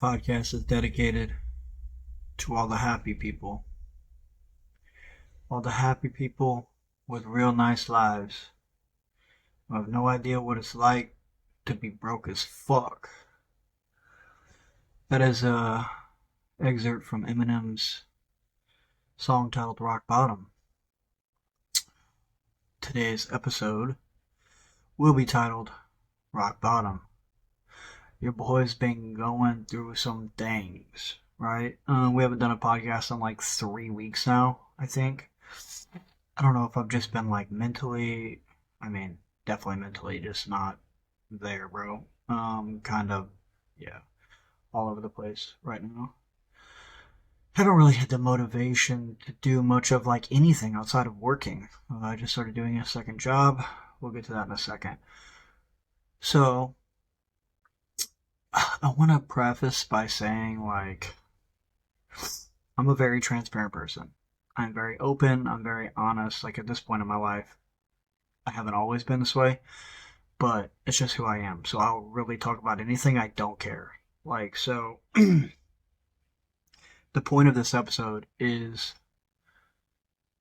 Podcast is dedicated to all the happy people with real nice lives who have no idea what it's like to be broke as fuck. That is a excerpt from Eminem's song titled Rock Bottom. Today's episode will be titled Rock Bottom. Your boy's been going through some things, right? We haven't done a podcast in like 3 weeks now, I think. I don't know if I've just been like definitely mentally just not there, bro. Yeah, all over the place right now. Haven't really had the motivation to do much of like anything outside of working. I just started doing a second job. We'll get to that in a second. So, I want to preface by saying, like, I'm a very transparent person. I'm very open. I'm very honest. Like, at this point in my life, I haven't always been this way, but it's just who I am. So I'll really talk about anything I don't care. Like, so, the point of this episode is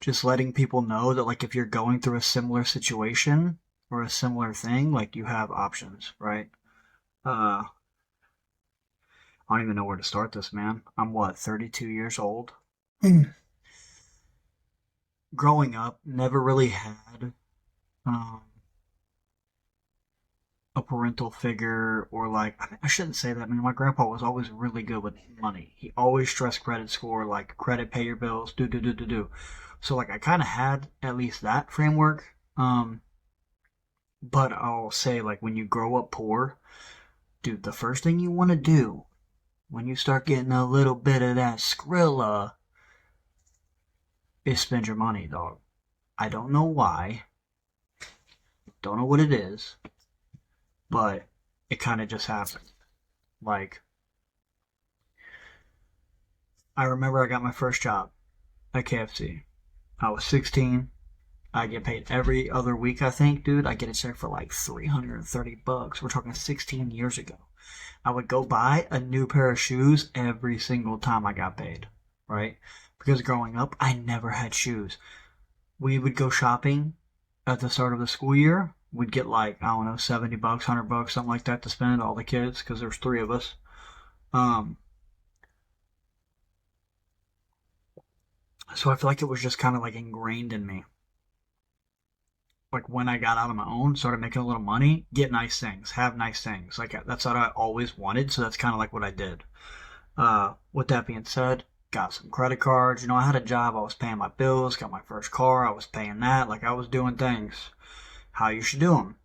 just letting people know that, like, if you're going through a similar situation or a similar thing, like, you have options, right? I don't even know where to start this, man. I'm 32 years old? Growing up, never really had um, a parental figure or like, I shouldn't say that. I mean, my grandpa was always really good with money. He always stressed credit score, like credit, pay your bills, do. So like, I kind of had at least that framework. But I'll say like, when you grow up poor, dude, the first thing you want to do when you start getting a little bit of that Skrilla is spend your money, dog. I don't know why. Don't know what it is, but it kind of just happened. Like, I remember I got my first job at KFC. I was 16. I get paid every other week, I think, dude. I get a check for like $330. We're talking 16 years ago. I would go buy a new pair of shoes every single time I got paid, right? Because growing up, I never had shoes. We would go shopping at the start of the school year. We'd get like, I don't know, $70, $100, something like that to spend, all the kids, because there's three of us. So I feel like it was just kind of like ingrained in me. Like when I got out on my own, started making a little money, get nice things, have nice things. Like that's what I always wanted, so that's kind of like what I did. With that being said, got some credit cards. You know, I had a job, I was paying my bills, got my first car, I was paying that. Like I was doing things how you should do them.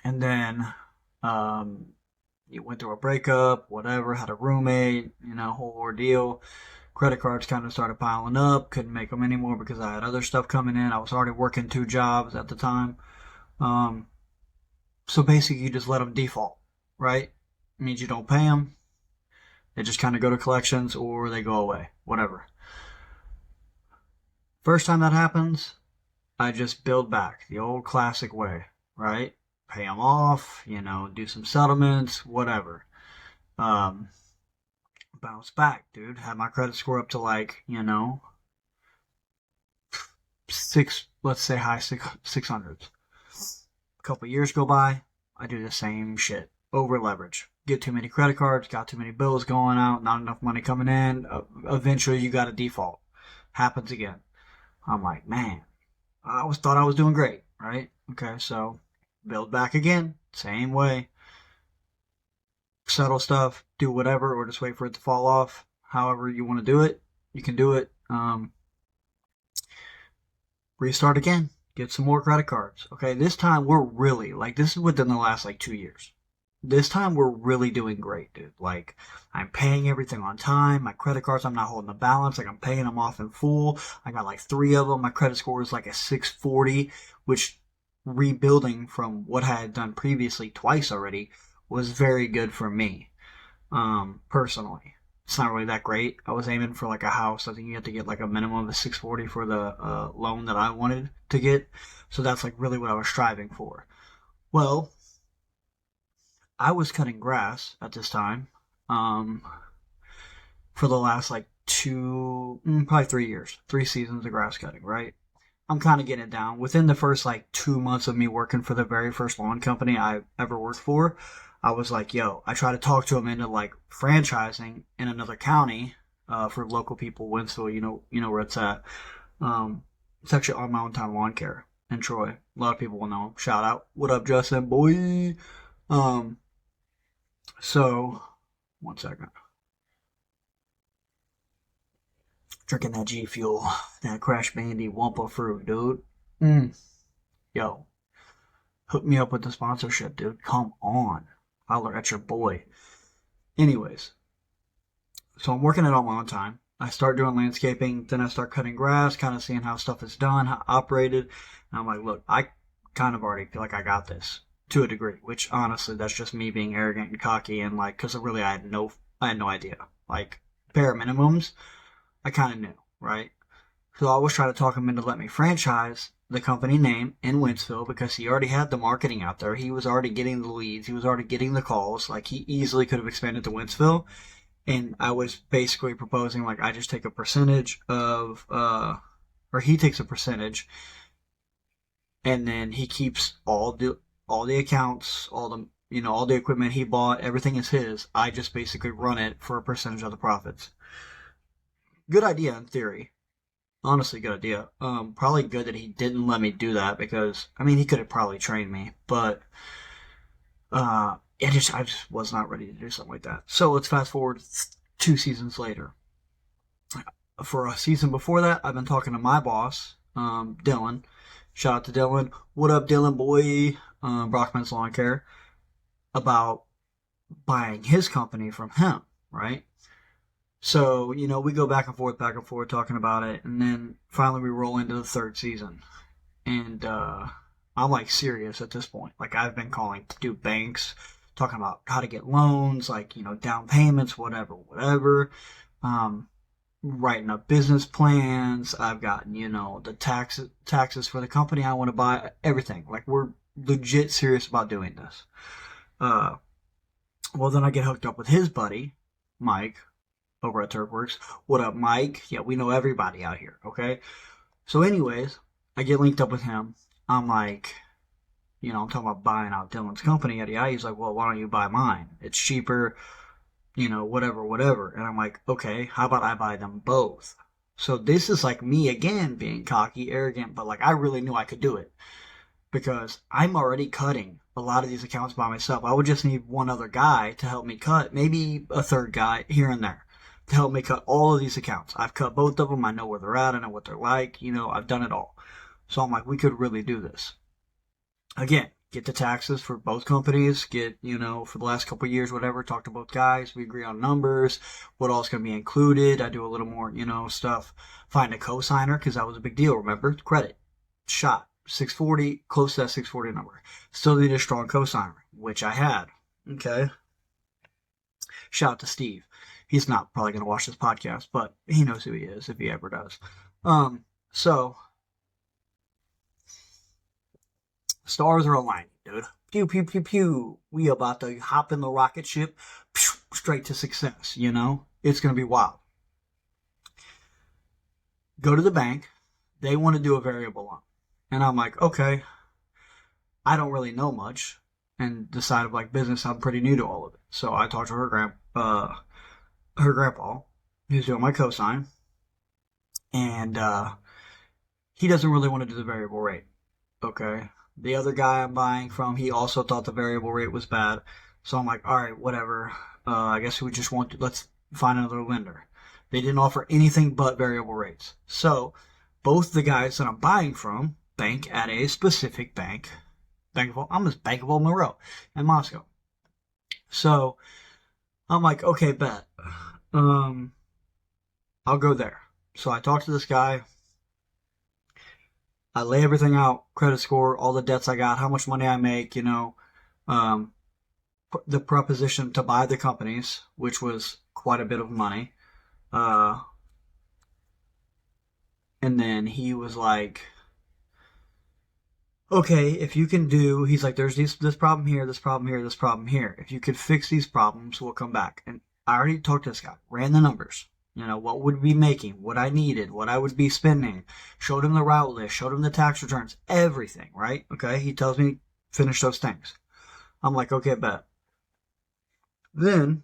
And then you went through a breakup, whatever, had a roommate, whole ordeal. Credit cards kind of started piling up, couldn't make them anymore because I had other stuff coming in. I was already working 2 jobs at the time. Um, so basically, you just let them default, right? It means you don't pay them. They just kind of go to collections or they go away, whatever. First time that happens, I just build back the old classic way, right? Pay them off, do some settlements, whatever. Bounce back, dude. Had my credit score up to like, let's say high 600s. A couple years go by, I do the same shit. Over leverage. Get too many credit cards, got too many bills going out, not enough money coming in. Eventually, you got a default. Happens again. I'm like, man, I always thought I was doing great, right? Okay, so build back again, same way. Settle stuff, do whatever, or just wait for it to fall off. However you want to do it, you can do it. Restart again. Get some more credit cards. Okay, this time we're really, like, this is within the last, like, 2 years. This time we're really doing great, dude. Like, I'm paying everything on time. My credit cards, I'm not holding the balance. Like, I'm paying them off in full. I got, like, 3 of them. My credit score is, like, a 640, which, rebuilding from what I had done previously twice already, was very good for me, personally. It's not really that great. I was aiming for like a house. I think you have to get like a minimum of 640 for the loan that I wanted to get. So that's like really what I was striving for. Well, I was cutting grass at this time, um, for the last like probably 3 years, 3 seasons of grass cutting, right? I'm kind of getting it down. Within the first like 2 months of me working for the very first lawn company I ever worked for, I was like, yo, I tried to talk to him into like franchising in another county for local people, Winsville, you know where it's at. Um, it's actually on Mountain Time Lawn Care in Troy. A lot of people will know him. Shout out. What up, Justin? Boy. Um, so, one second. Drinking that G Fuel, that Crash Bandy Wumpa Fruit, dude. Mm. Yo, hook me up with the sponsorship, dude. Come on. Holler at your boy. Anyways, so I'm working it on my own time. I start doing landscaping, then I start cutting grass, kind of seeing how stuff is done, how operated. And I'm like, look, I kind of already feel like I got this to a degree, which honestly, that's just me being arrogant and cocky and like, cause really I had no idea. Like, bare minimums, I kind of knew, right? So I was trying to talk him into let me franchise the company name in Winsville because he already had the marketing out there. He was already getting the leads. He was already getting the calls. Like he easily could have expanded to Winsville. And I was basically proposing like I just take a percentage of, or he takes a percentage, and then he keeps all the accounts, all the equipment he bought. Everything is his. I just basically run it for a percentage of the profits. Good idea in theory. Honestly, good idea. Probably good that he didn't let me do that because I mean he could have probably trained me, but I just was not ready to do something like that. So let's fast forward 2 seasons later. For a season before that, I've been talking to my boss, Dylan. Shout out to Dylan. What up, Dylan boy? Brockman's Lawn Care about buying his company from him, right? So, we go back and forth talking about it, and then finally we roll into the third season. And I'm like serious at this point. Like I've been calling to do banks, talking about how to get loans, like down payments, whatever. Um, Writing up business plans. I've gotten the taxes for the company I want to buy. Everything. Like we're legit serious about doing this. Uh, well then I get hooked up with his buddy, Mike, over at Turfworks. What up, Mike? Yeah, we know everybody out here. Okay. So, anyways, I get linked up with him. I'm like, I'm talking about buying out Dylan's company. Yada. He's like, well, why don't you buy mine? It's cheaper, whatever. And I'm like, okay, how about I buy them both? So this is like me again being cocky, arrogant, but like I really knew I could do it because I'm already cutting a lot of these accounts by myself. I would just need one other guy to help me cut, maybe a third guy here and there to help me cut all of these accounts. I've cut both of them. I know where they're at. I know what they're like. I've done it all. So I'm like, we could really do this. Again, get the taxes for both companies. Get, for the last couple of years, whatever, talk to both guys. We agree on numbers, what all's going to be included. I do a little more, stuff. Find a co-signer because that was a big deal. Remember, credit, shot, 640, close to that 640 number. Still need a strong co-signer, which I had. Okay. Shout out to Steve. He's not probably going to watch this podcast, but he knows who he is if he ever does. So stars are aligning, dude. Pew pew pew pew. We about to hop in the rocket ship, straight to success. It's going to be wild. Go to the bank. They want to do a variable loan, and I'm like, okay. I don't really know much, and the side of like business, I'm pretty new to all of it. So I talked to her grandpa, who's doing my cosign, and he doesn't really want to do the variable rate. Okay. The other guy I'm buying from, he also thought the variable rate was bad. So I'm like, all right, whatever. I guess we just let's find another lender. They didn't offer anything but variable rates. So both the guys that I'm buying from bank at a specific bank. I'm just Bank of Monroe in Moscow. So I'm like, okay, bet. I'll go there. So I talked to this guy. I lay everything out, credit score, all the debts I got, how much money I make, um, the proposition to buy the companies, which was quite a bit of money. And then he was like, okay, if you can he's like, there's this problem here, this problem here, this problem here. If you could fix these problems, we'll come back. And I already talked to this guy, ran the numbers. You know, what would be making, what I needed, what I would be spending, showed him the route list, showed him the tax returns, everything, right? Okay, he tells me finish those things. I'm like, okay, bet. Then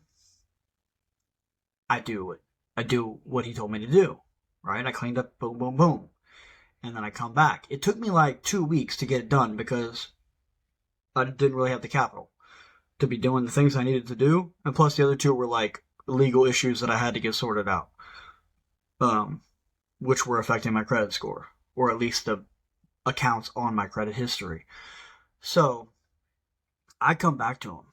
I do it. I do what he told me to do, right? I cleaned up, boom, boom, boom. And then I come back. It took me like 2 weeks to get it done because I didn't really have the capital to be doing the things I needed to do. And plus the other two were like legal issues that I had to get sorted out, um, which were affecting my credit score, or at least the accounts on my credit history. So I come back to him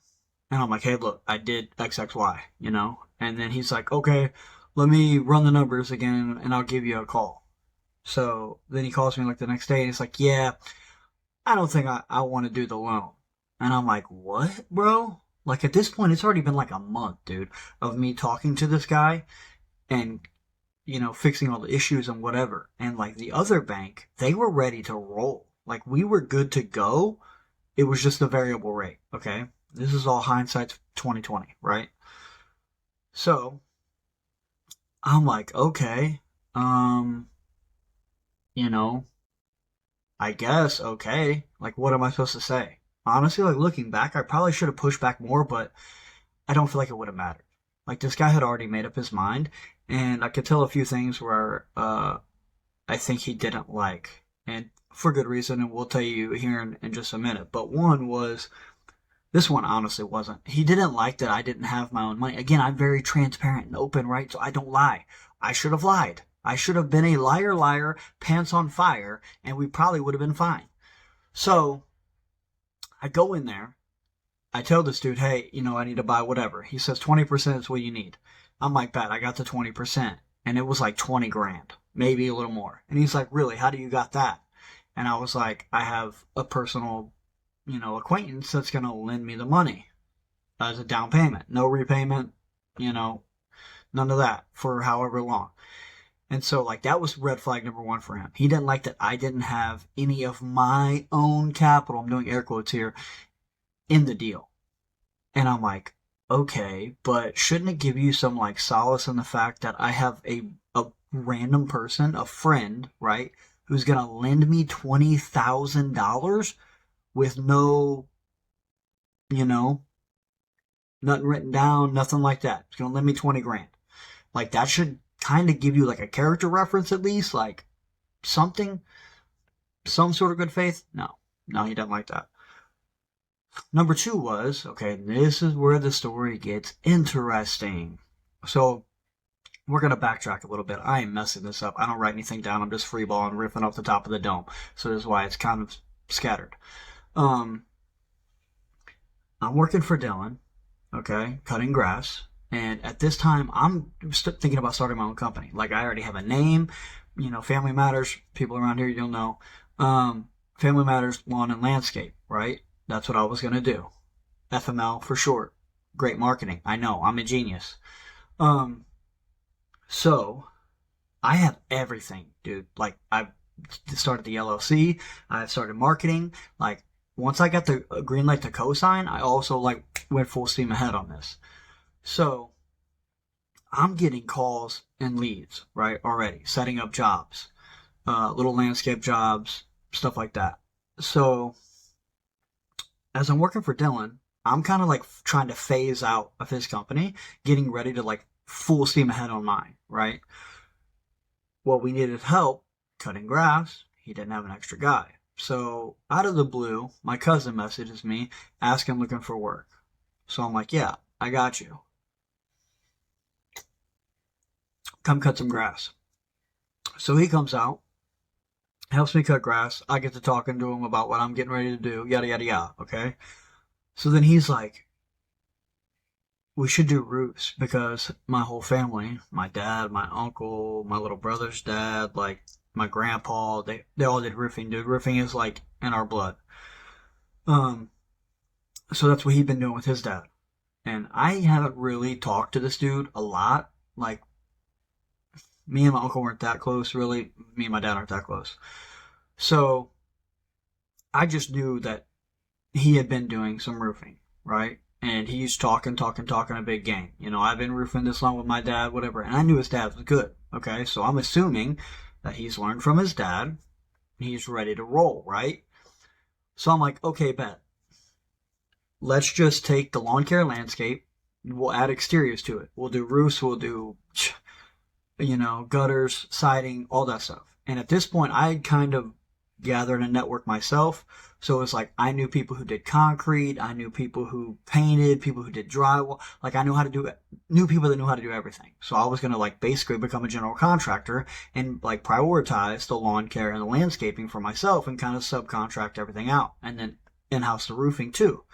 and I'm like, hey, look, I did XXY, you know? And then he's like, okay, let me run the numbers again and I'll give you a call. So then he calls me like the next day and he's like, yeah, I don't think I want to do the loan. And I'm like, what, bro? Like at this point, it's already been like a month, dude, of me talking to this guy and, you know, fixing all the issues and whatever. And like the other bank, they were ready to roll. Like we were good to go. It was just the variable rate, okay? This is all hindsight 2020, right? So I'm like, okay, um, you know, I guess, okay. Like, what am I supposed to say? Honestly, like, looking back, I probably should have pushed back more, but I don't feel like it would have mattered. Like, this guy had already made up his mind, and I could tell a few things where, I think he didn't like. And for good reason, and we'll tell you here in just a minute. But one was, this one honestly wasn't. He didn't like that I didn't have my own money. Again, I'm very transparent and open, right? So I don't lie. I should have lied. I should have been a liar, liar, pants on fire, and we probably would have been fine. So I go in there. I tell this dude, hey, you know, I need to buy whatever. He says 20% is what you need. I'm like, bet, I got the 20%. And it was like 20 grand, maybe a little more. And he's like, really? How do you got that? And I was like, I have a personal, you know, acquaintance that's going to lend me the money as a down payment. No repayment, you know, none of that for however long. And so, like, that was red flag number one for him. He didn't like that I didn't have any of my own capital, I'm doing air quotes here, in the deal. And I'm like, okay, but shouldn't it give you some, like, solace in the fact that I have a random person, a friend, right, who's going to lend me $20,000 with no, you know, nothing written down, nothing like that. He's going to lend me 20 grand. Like, that should kind of give you, like, a character reference at least, like, something, some sort of good faith. No, he doesn't like that. Number two was, okay, this is where the story gets interesting. So, we're going to backtrack a little bit. I am messing this up. I don't write anything down. I'm just freeballing, riffing off the top of the dome. So this is why it's kind of scattered. I'm working for Dylan, okay, cutting grass. And at this time, I'm thinking about starting my own company. Like, I already have a name, you know, Family Matters. People around here, you'll know. Family Matters Lawn and Landscape, right? That's what I was going to do. FML for short. Great marketing. I know. I'm a genius. So, I have everything, dude. Like, I started the LLC. I started marketing. Like, once I got the green light to co-sign, I also, like, went full steam ahead on this. So, I'm getting calls and leads, right, already. Setting up jobs. Little landscape jobs, stuff like that. So, as I'm working for Dylan, I'm kind of like trying to phase out of his company, getting ready to like full steam ahead on mine, right? Well, we needed help cutting grass. He didn't have an extra guy. So, out of the blue, my cousin messages me, asking looking for work. So I'm like, yeah, I got you. Come cut some grass. So he comes out, helps me cut grass. I get to talking to him about what I'm getting ready to do, yada, yada, yada, okay? So then he's like, we should do roofs because my whole family, my dad, my uncle, my little brother's dad, like my grandpa, they all did roofing, dude. Roofing is like in our blood. So that's what he'd been doing with his dad. And I haven't really talked to this dude a lot. Like, me and my uncle weren't that close, really. Me and my dad aren't that close. So, I just knew that he had been doing some roofing, right? And he's talking a big game. You know, I've been roofing this long with my dad, whatever, and I knew his dad was good. Okay, so I'm assuming that he's learned from his dad. He's ready to roll, right? So I'm like, okay, bet. Let's just take the lawn care landscape. We'll add exteriors to it. We'll do roofs. We'll do, gutters, siding, all that stuff. And at this point, I had kind of gathered a network myself. So it's like I knew people who did concrete, I knew people who painted, people who did drywall. Like I knew people that knew how to do everything. So I was gonna like basically become a general contractor and like prioritize the lawn care and the landscaping for myself and kind of subcontract everything out. And then in-house the roofing too.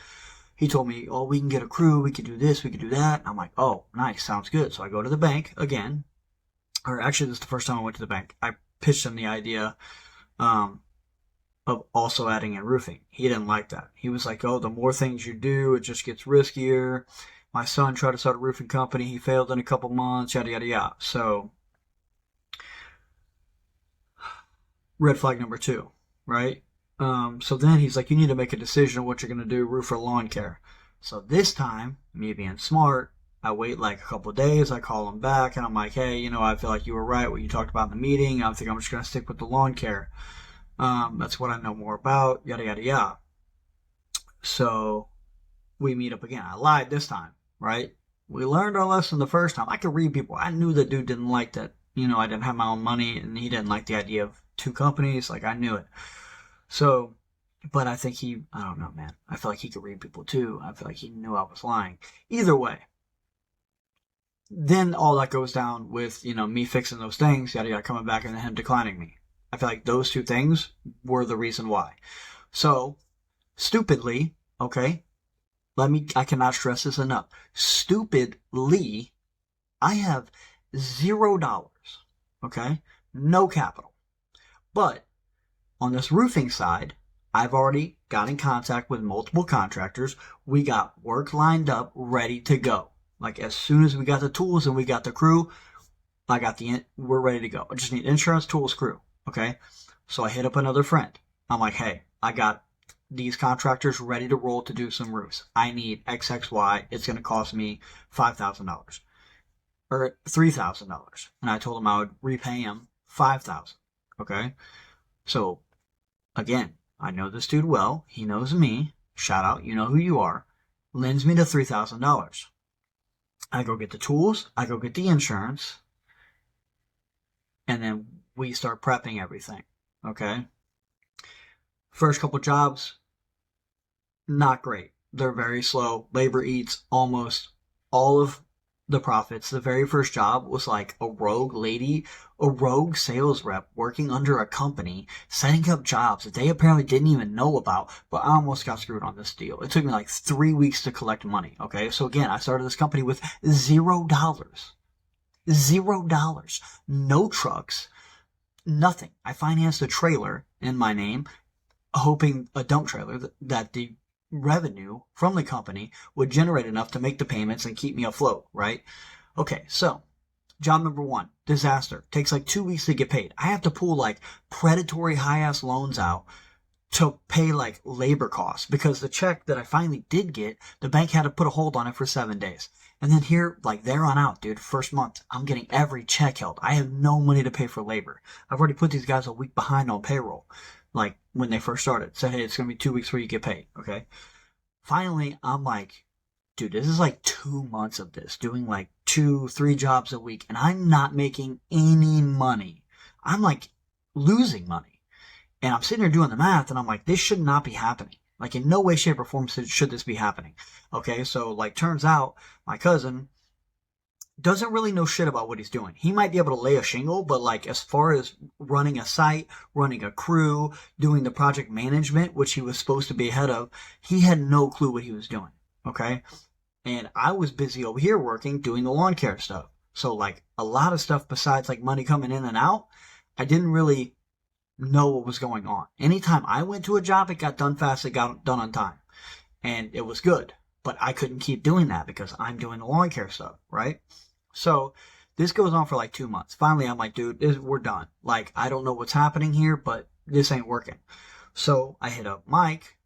He told me, oh, we can get a crew, we can do this, we can do that. I'm like, oh, nice, sounds good. So I go to the bank again. Or actually, this is the first time I went to the bank. I pitched him the idea of also adding in roofing. He didn't like that. He was like, oh, the more things you do, it just gets riskier. My son tried to start a roofing company. He failed in a couple months, yada, yada, yada. So, red flag number 2, right? So then he's like, you need to make a decision on what you're going to do, roof or lawn care. So this time, me being smart, I wait like a couple of days. I call him back and I'm like, hey, I feel like you were right what you talked about in the meeting. I think I'm just going to stick with the lawn care. That's what I know more about, yada, yada, yada. So we meet up again. I lied this time, right? We learned our lesson the first time. I could read people. I knew the dude didn't like that, I didn't have my own money and he didn't like the idea of 2 companies. Like I knew it. So, but I think I don't know, man. I feel like he could read people too. I feel like he knew I was lying. Either way. Then all that goes down with, me fixing those things, yada, yada, coming back and then him declining me. I feel like those 2 things were the reason why. So, stupidly, okay, I cannot stress this enough. Stupidly, I have $0, okay? No capital. But, on this roofing side, I've already got in contact with multiple contractors. We got work lined up, ready to go. Like, as soon as we got the tools and we got the crew, we're ready to go. I just need insurance, tools, crew. Okay, so I hit up another friend. I'm like, hey, I got these contractors ready to roll to do some roofs. I need XXY. It's going to cost me $5,000 or $3,000. And I told him I would repay him $5,000. Okay, so again, I know this dude well. He knows me. Shout out, you know who you are. Lends me the $3,000. I go get the tools. I go get the insurance. And then we start prepping everything, okay? First couple jobs, not great. They're very slow. Labor eats almost all of the profits. The very first job was like a rogue sales rep working under a company, setting up jobs that they apparently didn't even know about, but I almost got screwed on this deal. It took me like 3 weeks to collect money, okay? So again, I started this company with $0. $0. No trucks. Nothing. I financed a trailer in my name, hoping a dump trailer that the revenue from the company would generate enough to make the payments and keep me afloat, right? Okay, so job number 1, disaster. Takes like 2 weeks to get paid. I have to pull like predatory high-ass loans out to pay like labor costs because the check that I finally did get, the bank had to put a hold on it for 7 days. And then here, like there on out, dude, first month, I'm getting every check held. I have no money to pay for labor. I've already put these guys a week behind on payroll. Like when they first started. Said, hey, it's going to be 2 weeks before you get paid. Okay. Finally, I'm like, dude, this is like 2 months of this, doing like 2-3 jobs a week, and I'm not making any money. I'm like losing money. And I'm sitting there doing the math, and I'm like, this should not be happening. Like, in no way, shape, or form should this be happening. Okay, so, like, turns out my cousin doesn't really know shit about what he's doing. He might be able to lay a shingle, but, like, as far as running a site, running a crew, doing the project management, which he was supposed to be ahead of, he had no clue what he was doing. Okay? And I was busy over here working, doing the lawn care stuff. So, like, a lot of stuff besides, like, money coming in and out, I didn't really know what was going on. Anytime I went to a job, it got done fast, it got done on time. And it was good. But I couldn't keep doing that because I'm doing the lawn care stuff, right? So this goes on for like 2 months. Finally, I'm like, dude, we're done. Like, I don't know what's happening here, but this ain't working. So I hit up Mike,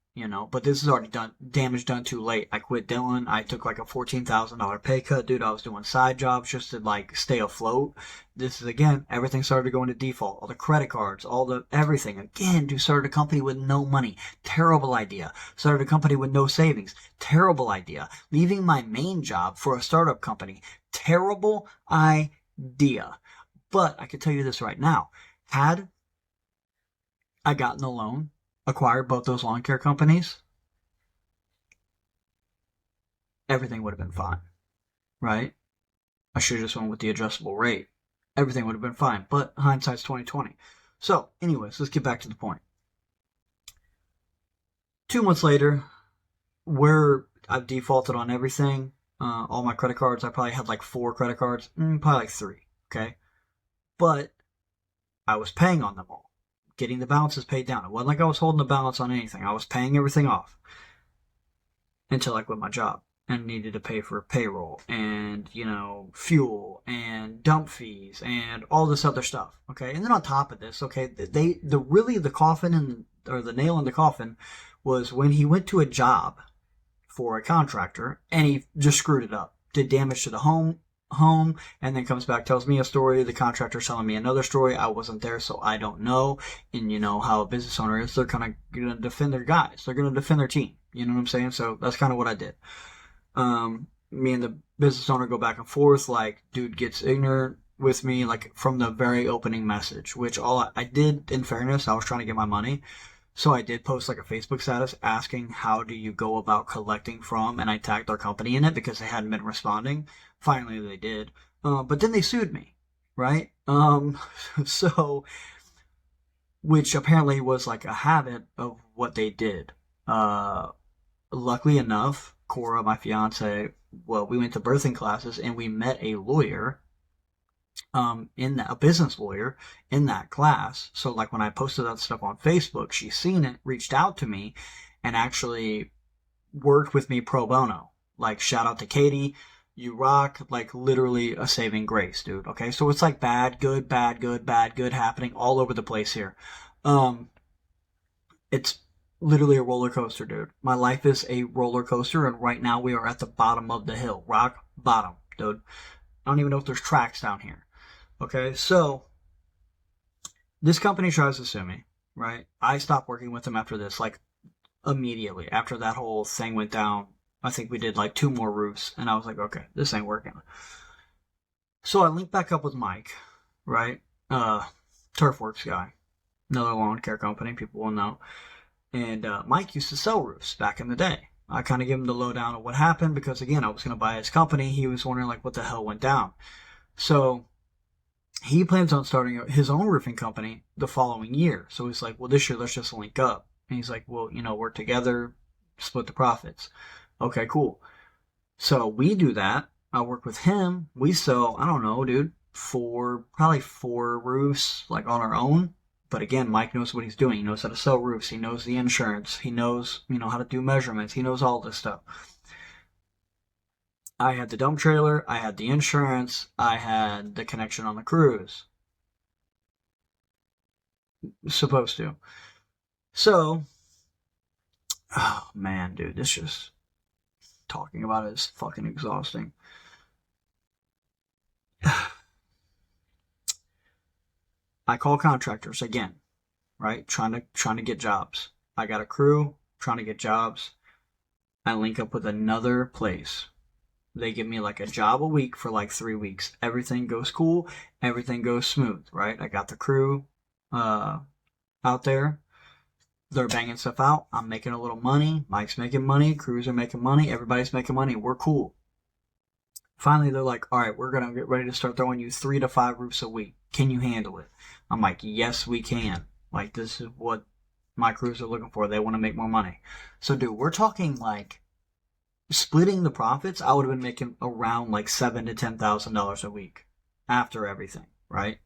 but this is already damage done too late. I quit Dylan. I took like a $14,000 pay cut, dude. I was doing side jobs just to like stay afloat. This is again, everything started to go into default. All the credit cards, all the everything. Again, dude, started a company with no money. Terrible idea. Started a company with no savings. Terrible idea. Leaving my main job for a startup company. Terrible idea. But I can tell you this right now. Had I gotten the loan, acquired both those lawn care companies, everything would have been fine, right? I should have just went with the adjustable rate. Everything would have been fine, but hindsight's 2020. So, anyways, let's get back to the point. 2 months later, where I've defaulted on everything, all my credit cards, I probably had like 4 credit cards, probably like 3, okay? But I was paying on them all, getting the balances paid down. It wasn't like I was holding the balance on anything. I was paying everything off until I quit my job and needed to pay for payroll and, fuel and dump fees and all this other stuff. Okay. And then on top of this, okay, the coffin or the nail in the coffin was when he went to a job for a contractor and he just screwed it up, did damage to the home, and then comes back, tells me a story. The contractor's telling me another story. I wasn't there, so I don't know. And you know how a business owner is. They're kind of going to defend their guys. They're going to defend their team. You know what I'm saying? So that's kind of what I did. Me and the business owner go back and forth. Like, dude gets ignorant with me, like, from the very opening message, which all I did, in fairness, I was trying to get my money. So I did post like a Facebook status asking how do you go about collecting from, and I tagged their company in it because they hadn't been responding. Finally, they did. But then they sued me, right? So, which apparently was like a habit of what they did. Luckily enough, Cora, my fiance, well, we went to birthing classes and we met a lawyer, a business lawyer in that class. So like when I posted that stuff on Facebook, she's seen it, reached out to me, and actually worked with me pro bono. Like, shout out to Katie. You rock. Like, literally a saving grace, dude. Okay. So it's like bad, good, bad, good, bad, good happening all over the place here. It's literally a roller coaster, dude. My life is a roller coaster, and right now we are at the bottom of the hill. Rock bottom, dude. I don't even know if there's tracks down here. Okay, so this company tries to sue me, right? I stopped working with them after this, like immediately. After that whole thing went down, I think we did like 2 more roofs, and I was like, okay, this ain't working. So I linked back up with Mike, right? Turfworks guy, another lawn care company, people will know. And Mike used to sell roofs back in the day. I kind of gave him the lowdown of what happened because, again, I was going to buy his company. He was wondering, like, what the hell went down. So he plans on starting his own roofing company the following year. So he's like, well, this year, let's just link up. And he's like, well, work together, split the profits. Okay, cool. So we do that. I work with him. We sell, I don't know, dude, probably 4 roofs, like, on our own. But again, Mike knows what he's doing. He knows how to sell roofs. He knows the insurance. He knows, how to do measurements. He knows all this stuff. I had the dump trailer. I had the insurance. I had the connection on the cruise. Supposed to. So, oh man, dude, this just, talking about it is fucking exhausting. I call contractors again, right? Trying to get jobs. I got a crew trying to get jobs. I link up with another place. They give me like a job a week for like 3 weeks. Everything goes cool. Everything goes smooth, right? I got the crew out there. They're banging stuff out. I'm making a little money. Mike's making money. Crews are making money. Everybody's making money. We're cool. Finally, they're like, all right, we're going to get ready to start throwing you 3 to 5 roofs a week. Can you handle it? I'm like, yes, we can. Like, this is what my crews are looking for. They want to make more money. So, dude, we're talking like splitting the profits. I would have been making around like $7,000 to $10,000 a week after everything, right?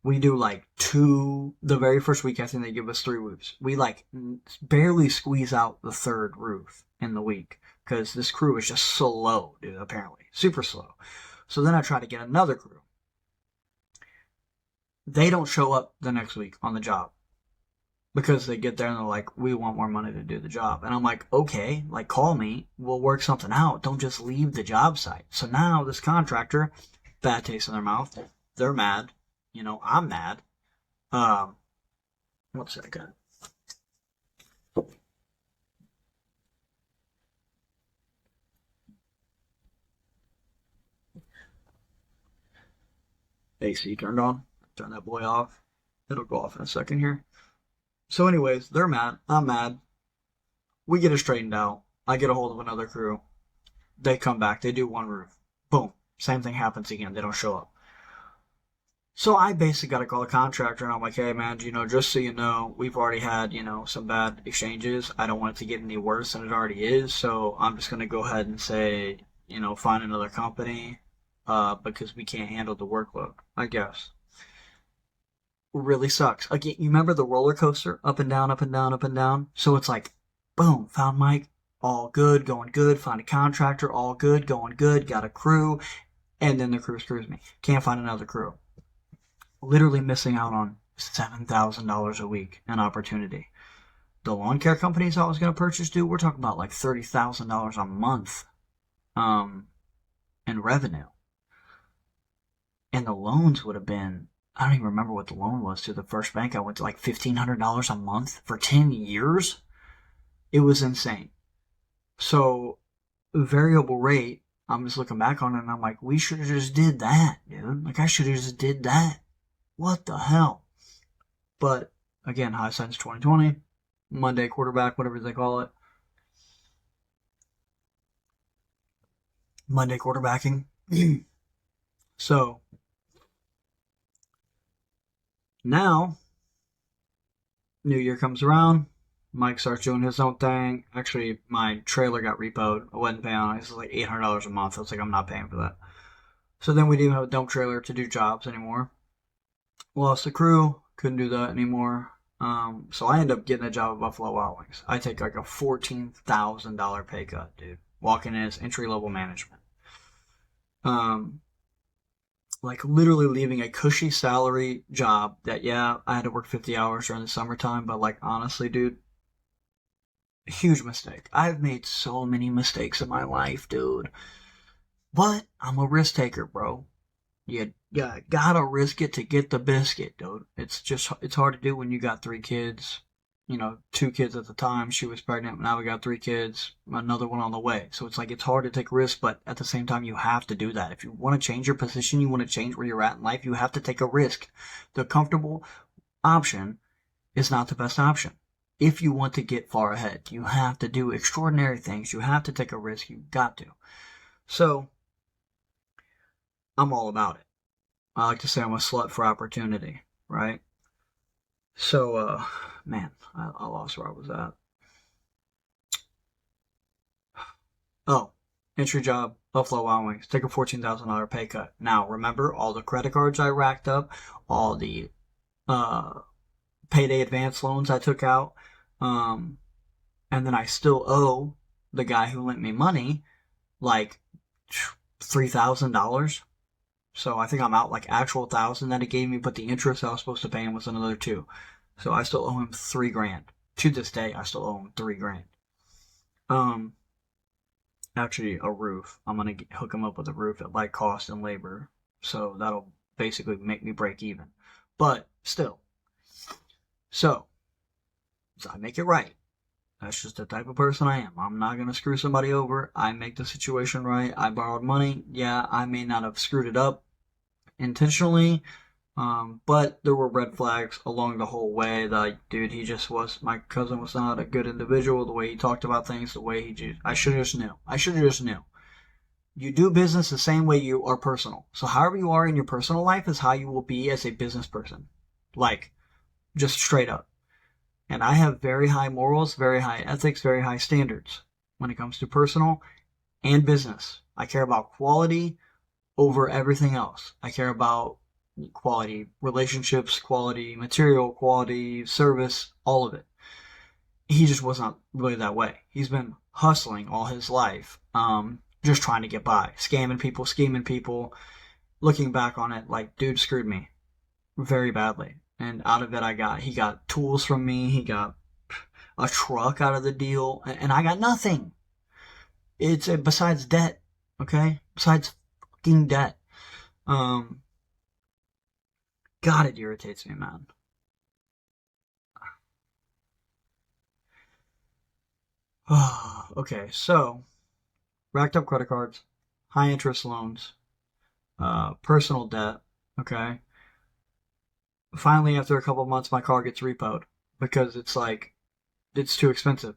We do like 2, the very first week, I think they give us 3 roofs. We like barely squeeze out the 3rd roof in the week because this crew is just slow, dude, apparently. Super slow. So then I try to get another crew. They don't show up the next week on the job. because they get there and they're like, we want more money to do the job. And I'm like, okay, like call me, we'll work something out. Don't just leave the job site. So now this contractor, bad taste in their mouth, they're mad. I'm mad. Um, 1 second. AC turned on. Turn that boy off. It'll go off in a second here. So anyways, they're mad. I'm mad. We get it straightened out. I get a hold of another crew. They come back. They do one roof. Boom. Same thing happens again. They don't show up. So I basically got to call the contractor and I'm like, hey man, just so you know, we've already had, some bad exchanges. I don't want it to get any worse than it already is. So I'm just going to go ahead and say, find another company, because we can't handle the workload, I guess. Really sucks. Again, you remember the roller coaster? Up and down, up and down, up and down? So it's like, boom, found Mike, all good, going good. Find a contractor, all good, going good. Got a crew. And then the crew screws me. Can't find another crew. Literally missing out on $7,000 a week in opportunity. The lawn care companies I was going to purchase, dude, we're talking about like $30,000 a month in revenue. And the loans would have been, I don't even remember what the loan was to the first bank I went to, like $1,500 a month for 10 years. It was insane. So, variable rate, I'm just looking back on it and I'm like, we should have just did that, dude. Like, I should have just did that. What the hell? But, again, hindsight's 2020. Monday quarterback, whatever they call it. Monday quarterbacking. So, now, New Year comes around. Mike starts doing his own thing. Actually, my trailer got repoed. I wasn't paying on it. It was like $800 a month. I was like, I'm not paying for that. So then we didn't have a dump trailer to do jobs anymore. Lost the crew. Couldn't do that anymore. So I ended up getting a job at Buffalo Wild Wings. I take like a $14,000 pay cut, dude. Walking in as entry-level management. Like literally leaving a cushy salary job that, yeah, I had to work 50 hours during the summertime, but like honestly, dude, huge mistake. I've made so many mistakes in my life, dude. But I'm a risk taker, bro. You gotta risk it to get the biscuit, dude. It's hard to do when you got 3 kids. 2 kids at the time. She was pregnant. Now we got 3 kids. Another one on the way. So it's like it's hard to take risks, but at the same time, you have to do that. If you want to change your position, you want to change where you're at in life, you have to take a risk. The comfortable option is not the best option. If you want to get far ahead, you have to do extraordinary things. You have to take a risk. You've got to. So, I'm all about it. I like to say I'm a slut for opportunity, right? So, man, I lost where I was at. Oh, entry job, Buffalo Wild Wings. Take a $14,000 pay cut. Now, remember all the credit cards I racked up, all the payday advance loans I took out, and then I still owe the guy who lent me money like $3,000. So I think I'm out like actual 1,000 that he gave me, but the interest I was supposed to pay him was another 2. So I still owe him $3,000. To this day, I still owe him $3,000. Actually, a roof. I'm gonna hook him up with a roof at like cost and labor, so that'll basically make me break even. But still, so I make it right. That's just the type of person I am. I'm not gonna screw somebody over. I make the situation right. I borrowed money. Yeah, I may not have screwed it up intentionally, but there were red flags along the whole way. Like, dude, my cousin was not a good individual. The way he talked about things, I should have just knew. I should have just knew. You do business the same way you are personal. So however you are in your personal life is how you will be as a business person. Like, just straight up. And I have very high morals, very high ethics, very high standards when it comes to personal and business. I care about quality over everything else. I care about quality relationships, quality material, quality service, all of it. He just wasn't really that way. He's been hustling all his life, just trying to get by, scamming people, scheming people. Looking back on it, like, dude screwed me very badly. And out of it, he got tools from me. He got a truck out of the deal, and I got nothing. It's besides debt, okay? Besides fucking debt. Um, God, it irritates me, man. Okay, so racked up credit cards, high interest loans, personal debt. Okay. Finally, after a couple of months, my car gets repoed because it's like it's too expensive.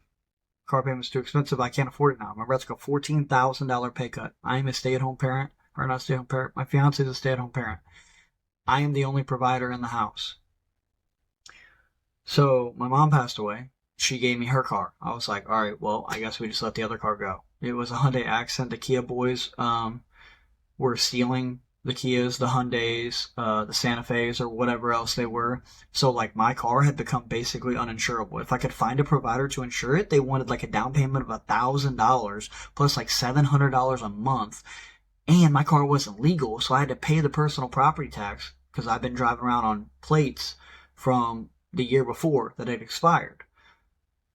Car payment's too expensive. I can't afford it now. Remember, that's like a $14,000 pay cut. I am a stay-at-home parent, or not stay-at-home parent. My fiance is a stay-at-home parent. I am the only provider in the house. So my mom passed away. She gave me her car. I was like, all right, well, I guess we just let the other car go. It was a Hyundai Accent. The Kia boys were stealing the Kias, the Hyundais, the Santa Fe's, or whatever else they were. So like my car had become basically uninsurable. If I could find a provider to insure it, they wanted like a down payment of $1,000 plus like $700 a month. And my car wasn't legal, so I had to pay the personal property tax because I've been driving around on plates from the year before that had expired.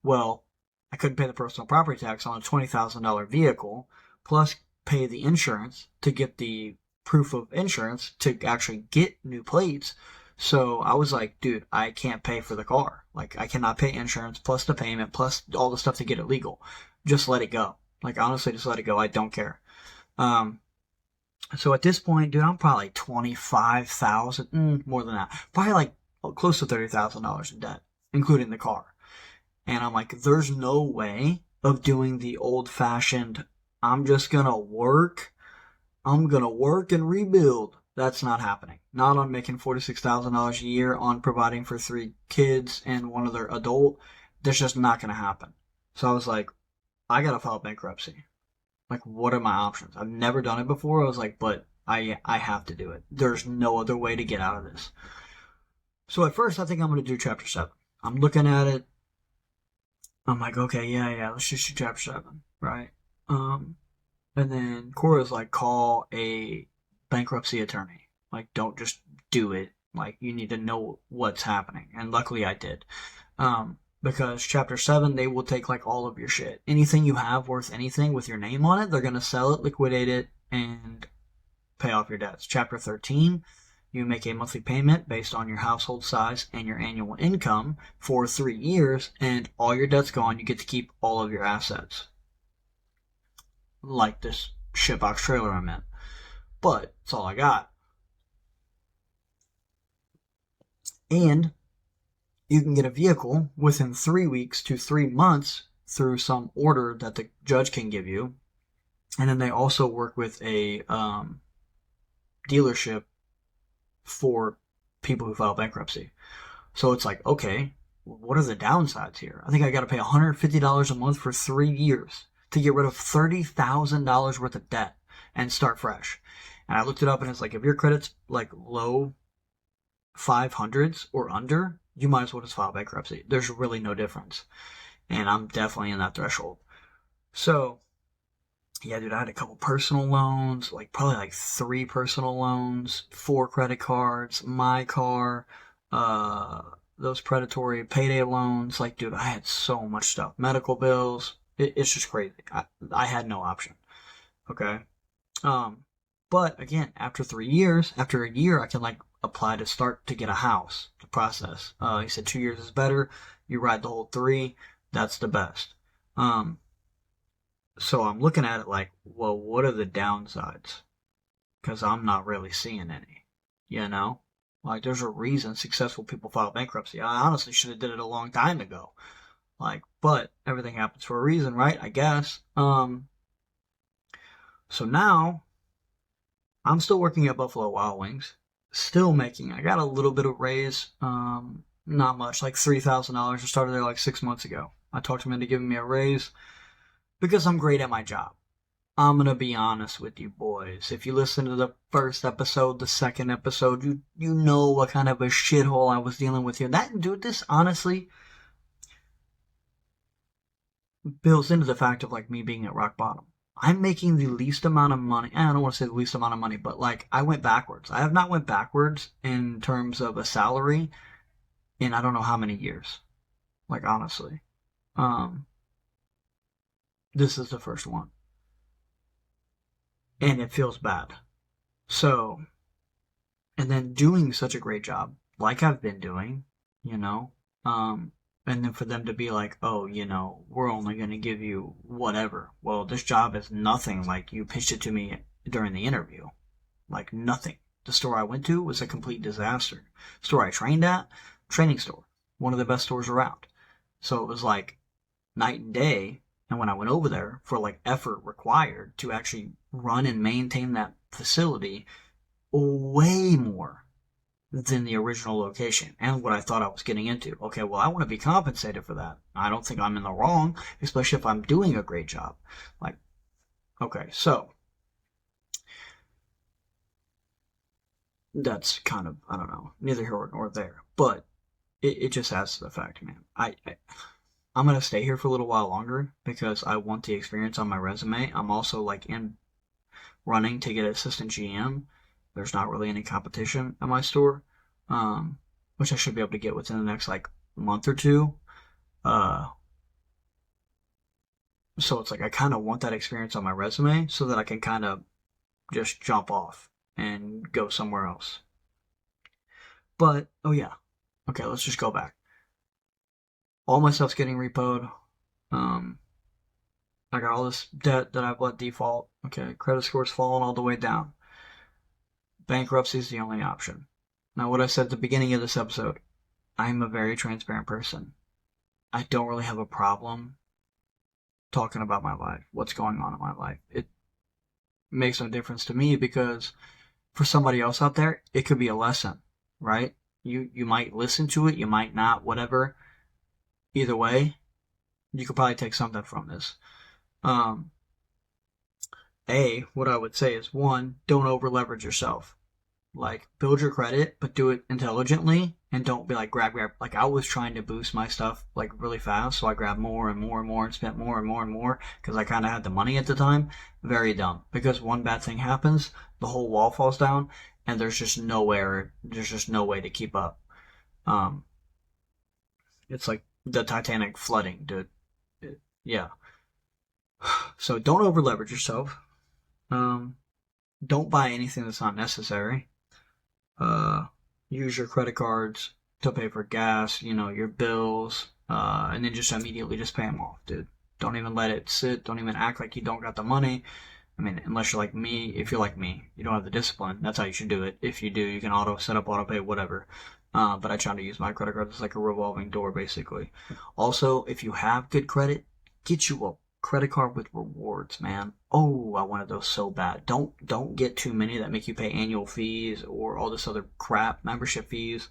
Well, I couldn't pay the personal property tax on a $20,000 vehicle, plus pay the insurance to get the proof of insurance to actually get new plates. So I was like, dude, I can't pay for the car. Like, I cannot pay insurance plus the payment plus all the stuff to get it legal. Just let it go. Like, honestly, just let it go. I don't care. So at this point, dude, I'm probably 25,000, more than that. Probably like close to $30,000 in debt, including the car. And I'm like, there's no way of doing the old fashioned, I'm gonna work and rebuild. That's not happening. Not on making $46,000 a year on providing for 3 kids and one other adult. That's just not gonna happen. So I was like, I gotta file bankruptcy. Like, what are my options? I've never done it before. I was like, but I have to do it. There's no other way to get out of this. So at first, I think I'm gonna do Chapter 7. I'm looking at it. I'm like, okay, yeah, let's just do Chapter 7, right? And then Cora's like, call a bankruptcy attorney. Like, don't just do it. Like, you need to know what's happening. And luckily I did. Because Chapter 7, they will take like all of your shit. Anything you have worth anything with your name on it, they're going to sell it, liquidate it, and pay off your debts. Chapter 13, you make a monthly payment based on your household size and your annual income for 3 years, and all your debt's gone. You get to keep all of your assets. Like this shitbox trailer I'm in. But it's all I got. And you can get a vehicle within 3 weeks to 3 months through some order that the judge can give you. And then they also work with a dealership for people who file bankruptcy. So it's like, okay, what are the downsides here? I think I got to pay $150 a month for 3 years to get rid of $30,000 worth of debt and start fresh. And I looked it up, and it's like, if your credit's like low 500s or under, you might as well just file bankruptcy. There's really no difference. And I'm definitely in that threshold. So, yeah, dude, I had a couple personal loans, like probably like 3 personal loans, 4 credit cards, my car, those predatory payday loans. Like, dude, I had so much stuff. Medical bills. It's just crazy. I had no option. Okay. But again, after 3 years, after a year, I can like apply to start to get a house, the process. He said 2 years is better. You ride the whole 3. That's the best. So I'm looking at it like, well, what are the downsides? Because I'm not really seeing any, you know? Like, there's a reason successful people file bankruptcy. I honestly should have did it a long time ago. Like, but everything happens for a reason, right? I guess. So now, I'm still working at Buffalo Wild Wings. Still making, I got a little bit of raise. Not much, like $3,000. I started there like 6 months ago. I talked him into giving me a raise because I'm great at my job. I'm gonna be honest with you boys. If you listen to the first episode, the second episode, you know what kind of a shithole I was dealing with here. That, dude, this honestly builds into the fact of like me being at rock bottom. I'm making the least amount of money. I don't want to say the least amount of money, but like I went backwards. I have not went backwards in terms of a salary in I don't know how many years. Like, honestly. Um, this is the first one. And it feels bad. So, and then doing such a great job, like I've been doing, you know, um, and then for them to be like, oh, we're only going to give you whatever. Well, this job is nothing like you pitched it to me during the interview. Like, nothing. The store I went to was a complete disaster. The store I trained at, training store, one of the best stores around. So it was like night and day. And when I went over there for like effort required to actually run and maintain that facility, way more than the original location and what I thought I was getting into. Okay, well, I want to be compensated for that. I don't think I'm in the wrong, especially if I'm doing a great job. Like, okay, so that's kind of, I don't know, neither here nor there. But it just adds to the fact, man. I'm going to stay here for a little while longer because I want the experience on my resume. I'm also like in running to get assistant GM. There's not really any competition at my store, which I should be able to get within the next like month or two. Uh, so it's like I kind of want that experience on my resume so that I can kind of just jump off and go somewhere else. But oh yeah, okay, let's just go back. All my stuff's getting repoed. Um, I got all this debt that I've let default. Okay, credit score's fallen all the way down. Bankruptcy is the only option. Now, what I said at the beginning of this episode, I'm a very transparent person. I don't really have a problem talking about my life, what's going on in my life. It makes no difference to me because for somebody else out there, it could be a lesson, right? You might listen to it, you might not, whatever. Either way, you could probably take something from this. Um, what I would say is one, don't over leverage yourself. Like, build your credit, but do it intelligently and don't be like grab. Like, I was trying to boost my stuff like really fast, so I grabbed more and more and more and spent more and more and more because I kind of had the money at the time. Very dumb. Because one bad thing happens, the whole wall falls down, and there's just no way to keep up. Um, it's like the Titanic flooding, dude. Yeah. So don't over leverage yourself. Um, don't buy anything that's not necessary. uh, Use your credit cards to pay for gas, your bills, and then just immediately just pay them off, dude. Don't even let it sit. Don't even act like you don't got the money. I mean, unless you're like me, if you're like me, you don't have the discipline. That's how you should do it. If you do, you can set up auto pay, whatever. But I try to use my credit card as like a revolving door, basically. Also, if you have good credit, get you a credit card with rewards, man. Oh, I wanted those so bad. Don't get too many that make you pay annual fees or all this other crap, membership fees.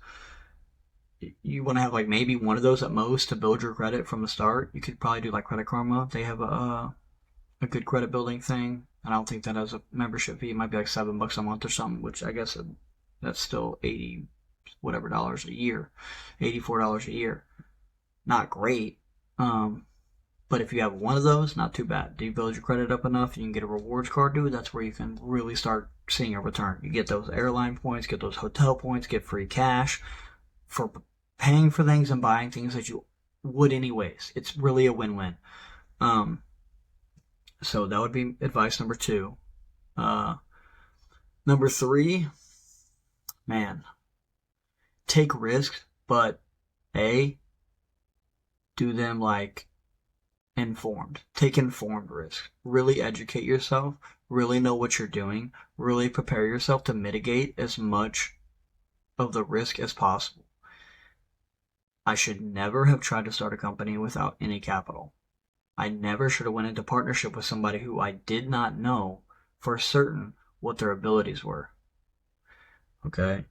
You want to have like maybe one of those at most to build your credit from the start. You could probably do like Credit Karma. They have a good credit building thing. And I don't think that has a membership fee. It might be like $7 a month or something, which I guess that's still 80 whatever dollars a year, $84 a year. Not great. But if you have one of those, not too bad. Do you build your credit up enough? You can get a rewards card, dude. That's where you can really start seeing a return. You get those airline points, get those hotel points, get free cash for paying for things and buying things that you would anyways. It's really a win-win. Um, so that would be advice number 2. Number 3, man, take risks, but do them like informed. Take informed risks. Really educate yourself. Really know what you're doing. Really prepare yourself to mitigate as much of the risk as possible. I should never have tried to start a company without any capital. I never should have went into partnership with somebody who I did not know for certain what their abilities were. Okay?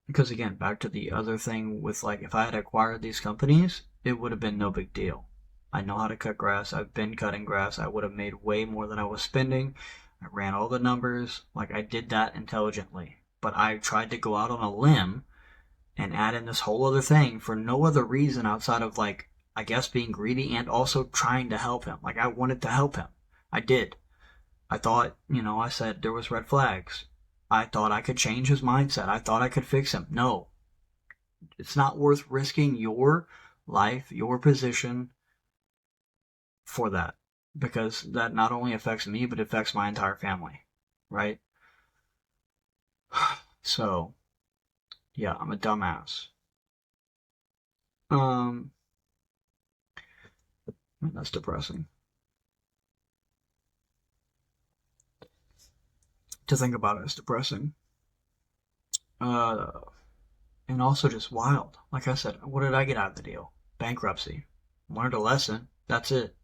Because again, back to the other thing with like, if I had acquired these companies, it would have been no big deal. I know how to cut grass. I've been cutting grass. I would have made way more than I was spending. I ran all the numbers. Like, I did that intelligently. But I tried to go out on a limb and add in this whole other thing for no other reason outside of like, I guess being greedy and also trying to help him. Like, I wanted to help him. I did. I thought, I said there was red flags. I thought I could change his mindset. I thought I could fix him. No, it's not worth risking your life, your position for that, because that not only affects me, but it affects my entire family, right? So, yeah, I'm a dumbass. Man, that's depressing. To think about it, it's depressing. Uh, and also just wild. Like I said, what did I get out of the deal? Bankruptcy. Learned a lesson. That's it.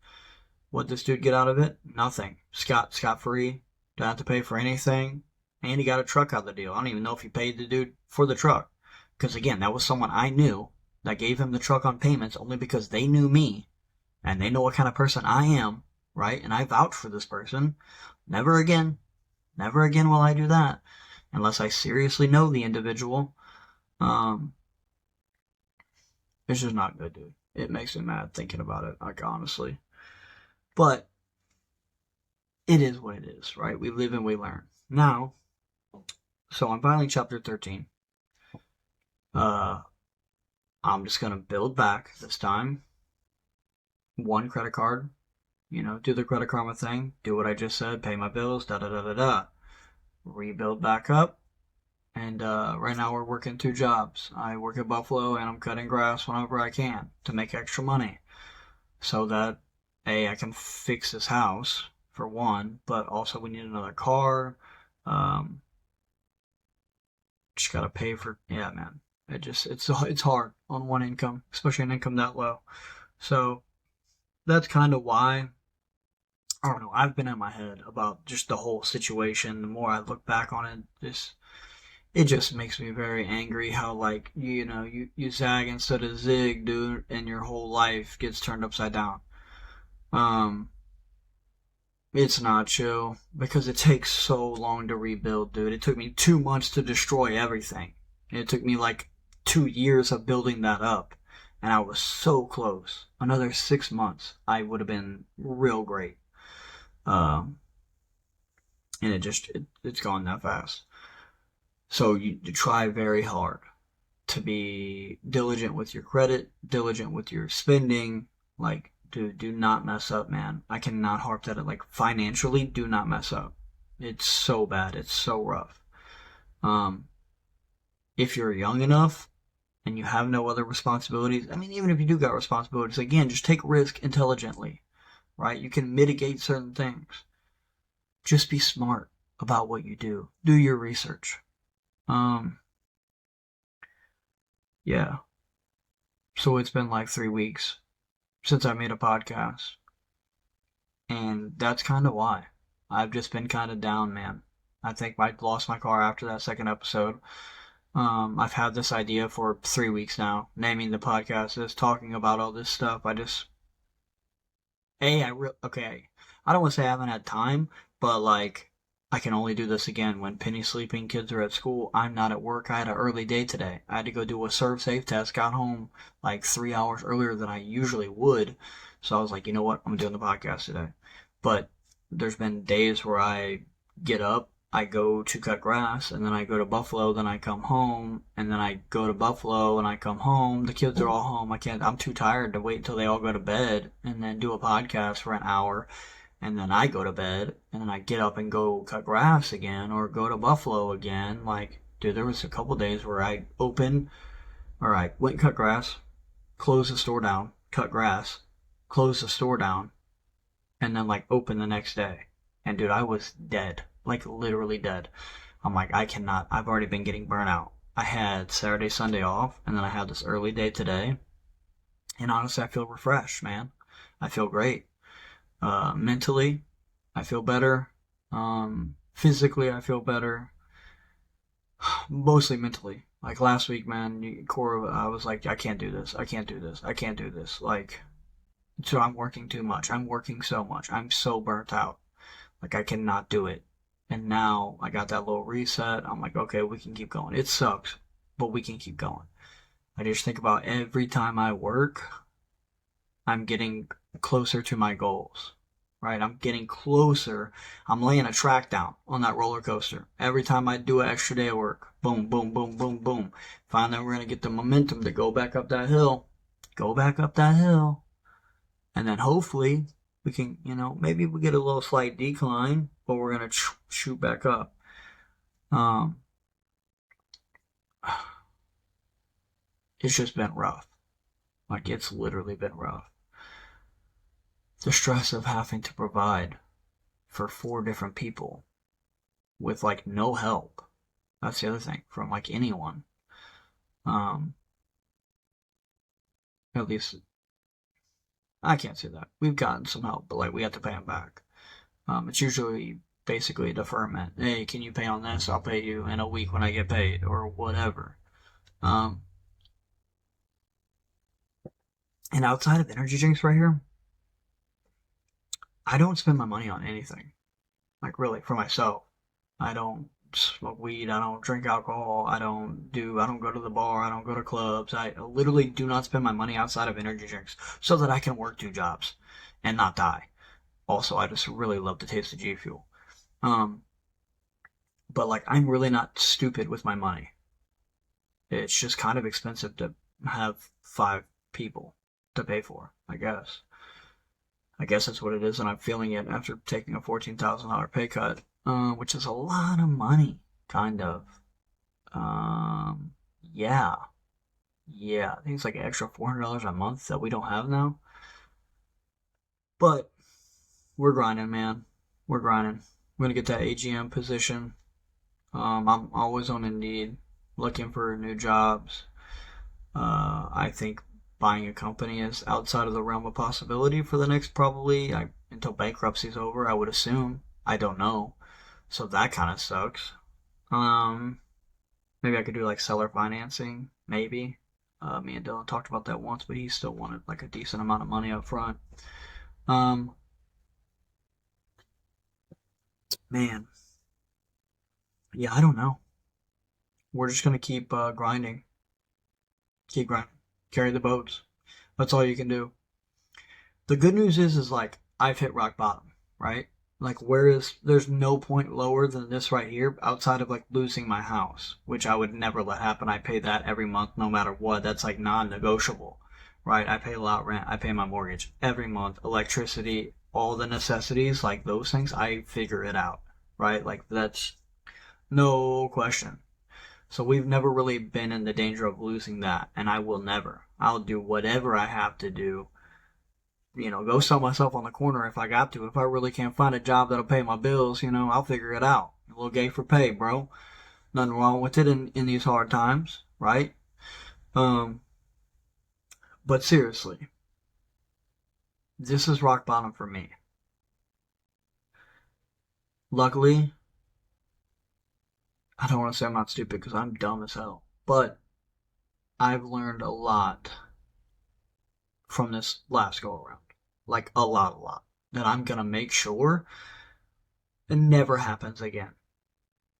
What did this dude get out of it? Nothing. Scot free. Don't have to pay for anything. And he got a truck out of the deal. I don't even know if he paid the dude for the truck. Because again, that was someone I knew that gave him the truck on payments only because they knew me and they know what kind of person I am, right? And I vouch for this person. Never again. Never again will I do that unless I seriously know the individual. Um, it's just not good, dude. It makes me mad thinking about it, like honestly. But it is what it is, right? We live and we learn. Now, so I'm filing chapter 13. I'm just gonna build back this time. One credit card, do the Credit Karma thing, do what I just said, pay my bills, da da da da da. Rebuild back up. And right now we're working 2 jobs. I work at Buffalo and I'm cutting grass whenever I can to make extra money. So that, A, I can fix this house, for one, but also we need another car. Um, just gotta pay for, yeah, man. It's hard on one income, especially an income that low. So that's kind of why, I don't know, I've been in my head about just the whole situation. The more I look back on it, it just makes me very angry how, like, you zag instead of zig, dude, and your whole life gets turned upside down. Um, it's not chill because it takes so long to rebuild, dude. It took me 2 months to destroy everything. And it took me like 2 years of building that up. And I was so close. Another 6 months, I would have been real great. And it's gone that fast. So you try very hard to be diligent with your credit, diligent with your spending. Like, dude, do not mess up, man. I cannot harp that. Like, financially, do not mess up. It's so bad. It's so rough. Um, if you're young enough and you have no other responsibilities, I mean, even if you do got responsibilities, again, just take risk intelligently, right? You can mitigate certain things. Just be smart about what you do. Do your research. Um, yeah. So it's been like 3 weeks since I made a podcast. And that's kind of why. I've just been kind of down, man. I think I lost my car after that second episode. I've had this idea for 3 weeks now, naming the podcast is talking about all this stuff. Okay, I don't want to say I haven't had time, but like, I can only do this again when Penny's sleeping, kids are at school, I'm not at work. I had an early day today. I had to go do a serve safe test, got home like 3 hours earlier than I usually would. So I was like, you know what? I'm doing the podcast today. But there's been days where I get up, I go to cut grass, and then I go to Buffalo, then I come home, and then I go to Buffalo and I come home. The kids are all home. I'm too tired to wait until they all go to bed and then do a podcast for an hour. And then I go to bed, and then I get up and go cut grass again, or go to Buffalo again. Like, dude, there was a couple days where I went and cut grass, closed the store down, cut grass, closed the store down, and then like open the next day. And dude, I was dead, like literally dead. I'm like, I cannot. I've already been getting burnt out. I had Saturday, Sunday off, and then I had this early day today. And honestly, I feel refreshed, man. I feel great. Mentally, I feel better. Physically, I feel better. Mostly mentally. Like last week, man, core, I was like, I can't do this. I can't do this. I can't do this. Like, so I'm working too much. I'm working so much. I'm so burnt out. Like, I cannot do it. And now I got that little reset. I'm like, okay, we can keep going. It sucks, but we can keep going. I just think about every time I work, I'm getting closer to my goals. right? I'm getting closer. I'm laying a track down on that roller coaster. Every time I do an extra day of work, boom, boom, boom, boom, boom. Find that we're going to get the momentum to go back up that hill. Go back up that hill. And then hopefully we can, maybe we get a little slight decline, but we're going to shoot back up. It's just been rough. Like, it's literally been rough. The stress of having to provide for 4 different people with, like, no help. That's the other thing, from, like, anyone. At least, I can't say that. We've gotten some help, but, like, we have to pay them back. It's usually basically a deferment. Hey, can you pay on this? I'll pay you in a week when I get paid, or whatever. And outside of energy drinks right here, I don't spend my money on anything. Like, really, for myself. I don't smoke weed. I don't drink alcohol. I don't go to the bar. I don't go to clubs. I literally do not spend my money outside of energy drinks so that I can work 2 jobs and not die. Also, I just really love the taste of G Fuel. But like, I'm really not stupid with my money. It's just kind of expensive to have 5 people to pay for, I guess. I guess that's what it is, and I'm feeling it after taking a $14,000 pay cut, which is a lot of money, kind of. Yeah. Yeah, I think it's like an extra $400 a month that we don't have now. But we're grinding, man. We're grinding. We're going to get that AGM position. I'm always on Indeed, looking for new jobs. I think buying a company is outside of the realm of possibility for the next probably until bankruptcy's over, I would assume. I don't know. So that kind of sucks. Maybe I could do like seller financing, maybe. Me and Dylan talked about that once, but he still wanted like a decent amount of money up front. Man, yeah, I don't know. We're just gonna keep grinding, carry the boats. That's all you can do. The good news is like I've hit rock bottom, right? Like, there's no point lower than this right here outside of like losing my house, which I would never let happen. I pay that every month no matter what. That's like non-negotiable, right? I pay a lot of rent. I pay my mortgage every month, electricity, all the necessities, like those things. I figure it out, right? Like, that's no question. So we've never really been in the danger of losing that, and I will never. I'll do whatever I have to do. Go sell myself on the corner if I got to. If I really can't find a job that'll pay my bills, I'll figure it out. A little gay for pay, bro. Nothing wrong with it in these hard times, right? But seriously, this is rock bottom for me. Luckily, I don't want to say I'm not stupid because I'm dumb as hell, but I've learned a lot from this last go around. Like, a lot. That I'm gonna make sure it never happens again.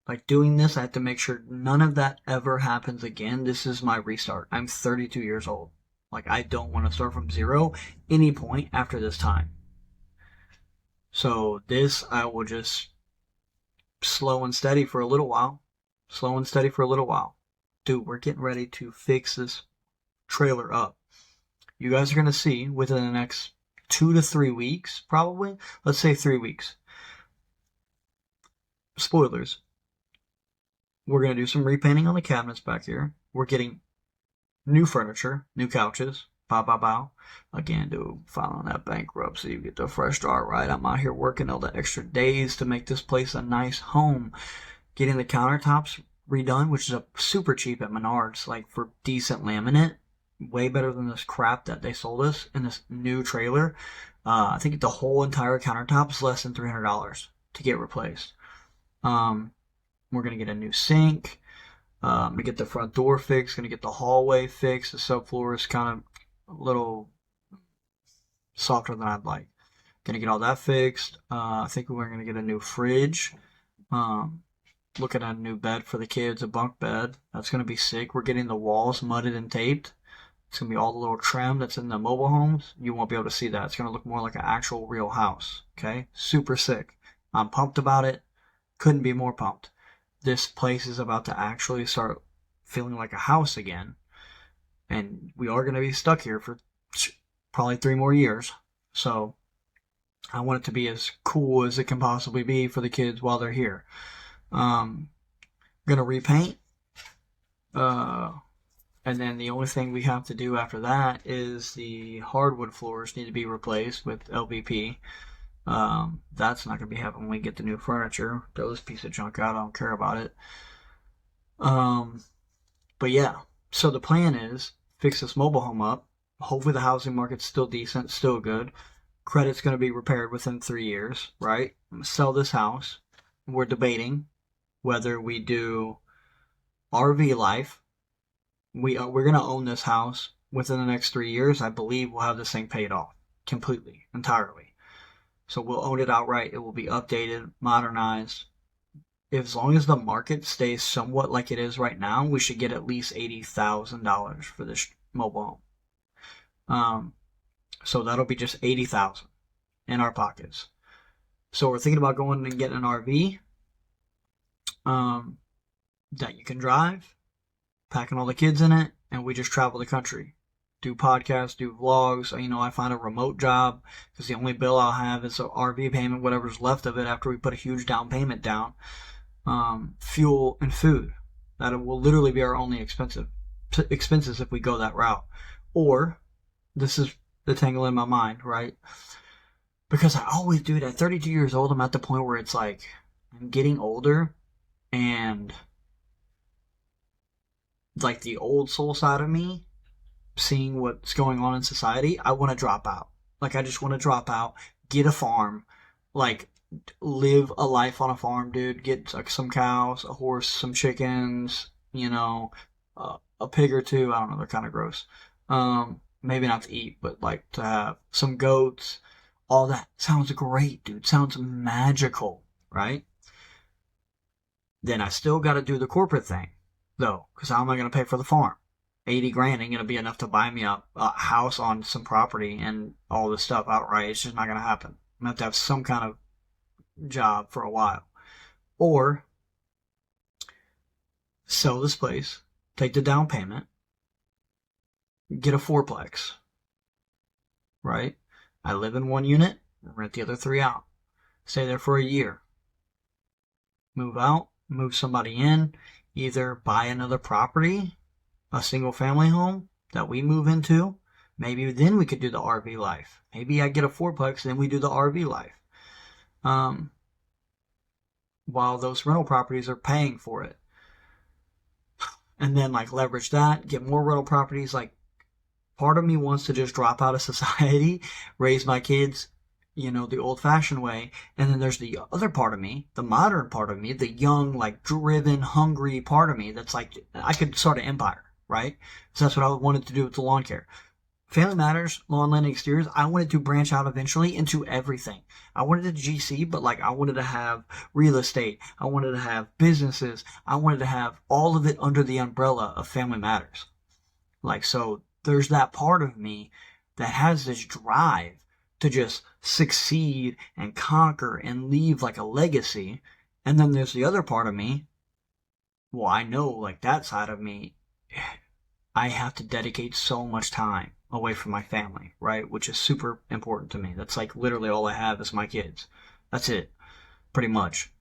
Like, doing this, I have to make sure none of that ever happens again. This is my restart. I'm 32 years old. Like, I don't want to start from zero any point after this time. So this, I will just slow and steady for a little while. Dude, we're getting ready to fix this trailer up. You guys are going to see within the next 2 to 3 weeks, probably. Let's say 3 weeks. Spoilers. We're going to do some repainting on the cabinets back here. We're getting new furniture, new couches. Bow. Again, dude, filing that bankruptcy, you get the fresh start, right? I'm out here working all the extra days to make this place a nice home. Getting the countertops redone, which is a super cheap at Menards, like for decent laminate. Way better than this crap that they sold us in this new trailer. I think the whole entire countertop is less than $300 to get replaced. We're going to get a new sink. I'm going to get the front door fixed. Going to get the hallway fixed. The subfloor is kind of a little softer than I'd like. Going to get all that fixed. I think we're going to get a new fridge. Looking at a new bed for the kids, a bunk bed. That's going to be sick. We're getting the walls mudded and taped. It's going to be all the little trim that's in the mobile homes. You won't be able to see that. It's going to look more like an actual real house. Okay? Super sick. I'm pumped about it. Couldn't be more pumped. This place is about to actually start feeling like a house again. And we are going to be stuck here for probably 3 more years. So I want it to be as cool as it can possibly be for the kids while they're here. Gonna repaint. And then the only thing we have to do after that is the hardwood floors need to be replaced with LVP. That's not going to be happening when we get the new furniture. Throw this piece of junk out. I don't care about it. But yeah, so the plan is fix this mobile home up. Hopefully the housing market's still decent, still good. Credit's going to be repaired within 3 years, right? I'm going to sell this house. We're debating whether we do RV life. We're going to own this house within the next 3 years. I believe we'll have this thing paid off completely, entirely. So we'll own it outright. It will be updated, modernized. As long as the market stays somewhat like it is right now, we should get at least $80,000 for this mobile home. So that'll be just $80,000 in our pockets. So we're thinking about going and getting an RV that you can drive, packing all the kids in it, and we just travel the country. Do podcasts, do vlogs. I find a remote job because the only bill I'll have is an RV payment, whatever's left of it after we put a huge down payment down. Fuel and food. That will literally be our only expenses if we go that route. Or, this is the tangle in my mind, right? Because I always do it. At 32 years old, I'm at the point where it's like, I'm getting older, and like the old soul side of me, seeing what's going on in society, I want to drop out. Like, I just want to drop out, get a farm, like, live a life on a farm, dude. Get like some cows, a horse, some chickens, a pig or two. I don't know, they're kind of gross. Maybe not to eat, but like to have some goats. All that sounds great, dude. Sounds magical, right? Then I still got to do the corporate thing, though, because how am I going to pay for the farm? 80 grand ain't going to be enough to buy me a house on some property and all this stuff outright. It's just not going to happen. I'm going to have some kind of job for a while. Or sell this place, take the down payment, get a fourplex, right? I live in one unit, rent the other 3 out. Stay there for a year. Move out, move somebody in, either buy another property, a single family home that we move into. Maybe then we could do the RV life. Maybe I get a fourplex, then we do the RV life. While those rental properties are paying for it. And then like leverage that, get more rental properties. Like, part of me wants to just drop out of society, raise my kids, the old fashioned way. And then there's the other part of me, the modern part of me, the young, like driven, hungry part of me that's like, I could start an empire, right? So that's what I wanted to do with the lawn care. Family Matters, lawn, landing, exteriors, I wanted to branch out eventually into everything. I wanted a GC, but like I wanted to have real estate. I wanted to have businesses. I wanted to have all of it under the umbrella of Family Matters. Like, so there's that part of me that has this drive to just succeed and conquer and leave like a legacy. And then there's the other part of me. Well, I know like that side of me, I have to dedicate so much time away from my family, right? Which is super important to me. That's like literally all I have is my kids. That's it, pretty much.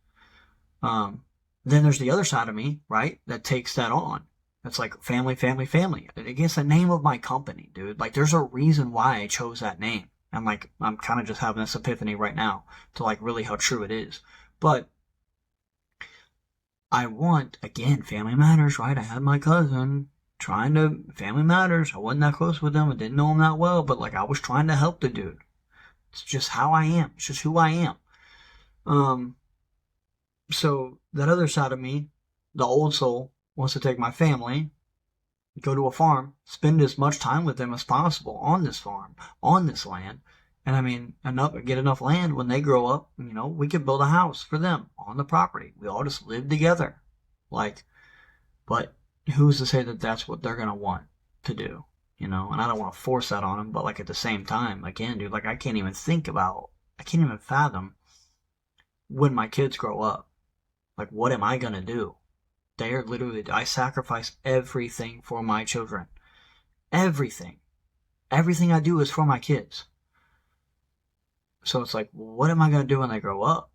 Then there's the other side of me, right? That takes that on. That's like family, family, family. Against the name of my company, dude. Like, there's a reason why I chose that name. And like, I'm kind of just having this epiphany right now to like really how true it is. But I want, again, Family Matters, right? I had my cousin trying to, Family Matters. I wasn't that close with him. I didn't know him that well, but like I was trying to help the dude. It's just how I am. It's just who I am. So that other side of me, the old soul, wants to take my family, go to a farm, spend as much time with them as possible on this farm, on this land. And I mean, get enough land when they grow up, we could build a house for them on the property. We all just live together. Like, but who's to say that that's what they're going to want to do? you know, and I don't want to force that on them, but like at the same time, again, dude, like I can't even fathom when my kids grow up. Like, what am I gonna do? They're literally, I sacrifice everything for my children. Everything. Everything I do is for my kids. So it's like, what am I gonna do when they grow up?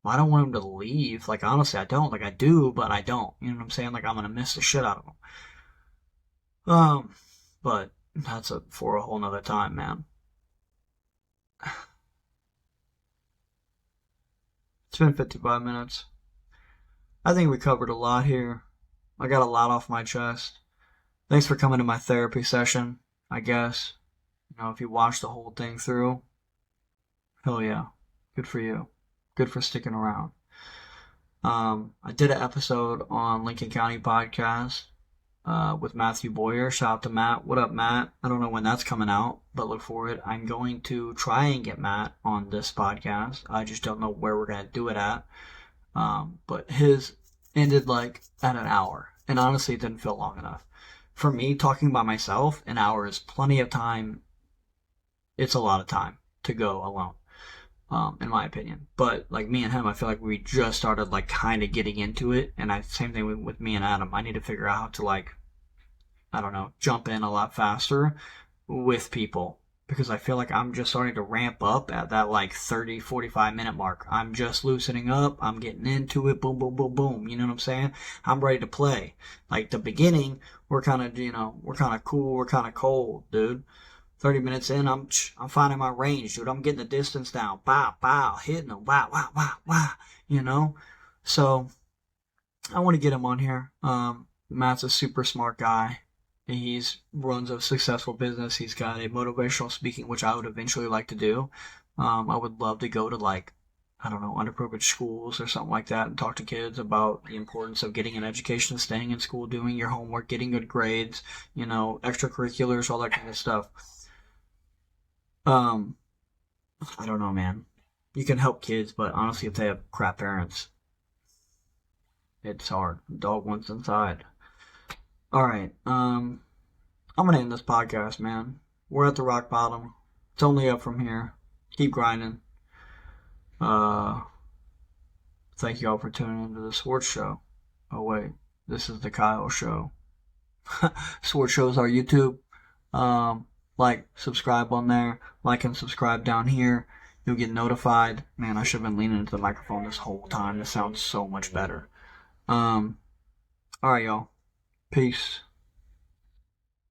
Well, I don't want them to leave. Like, honestly, I don't. Like, I do, but I don't. You know what I'm saying? Like, I'm gonna miss the shit out of them. But that's for a whole nother time, man. It's been 55 minutes. I think we covered a lot here. I got a lot off my chest. Thanks for coming to my therapy session, I guess. You know, if you watched the whole thing through, hell yeah. Good for you. Good for sticking around. I did an episode on Lincoln County Podcast with Matthew Boyer. Shout out to Matt. What up, Matt? I don't know when that's coming out, but look for it. I'm going to try and get Matt on this podcast. I just don't know where we're going to do it at. But his ended like at an hour, and honestly, it didn't feel long enough. For me, talking by myself, an hour is plenty of time. It's a lot of time to go alone. In my opinion. But like me and him, I feel like we just started like kind of getting into it, and same thing with me and Adam. I need to figure out how to like, I don't know, jump in a lot faster with people, because I feel like I'm just starting to ramp up at that like 30, 45 minute mark. I'm just loosening up. I'm getting into it. Boom, boom, boom, boom. You know what I'm saying? I'm ready to play. Like the beginning, we're kind of, we're kind of cool. We're kind of cold, dude. 30 minutes in, I'm finding my range, dude. I'm getting the distance down. Bow, bow, hitting them. Wow, wow, wow, wow. You know? So, I want to get him on here. Matt's a super smart guy. He's runs a successful business. He's got a motivational speaking, which I would eventually like to do. I would love to go to like, I don't know, underprivileged schools or something like that and talk to kids about the importance of getting an education, staying in school, doing your homework, getting good grades, extracurriculars, all that kind of stuff. Um, I don't know, man. You can help kids, but honestly, if they have crap parents, it's hard. Dog wants inside. All right. I'm gonna end this podcast, man. We're at the rock bottom. It's only up from here. Keep grinding. Uh, Thank you all for tuning into the sports show. Oh wait, this is the Kyle show. Sports shows are YouTube. Like, subscribe on there. Like and subscribe down here. You'll get notified. Man, I should have been leaning into the microphone this whole time. This sounds so much better. Alright, y'all. Peace.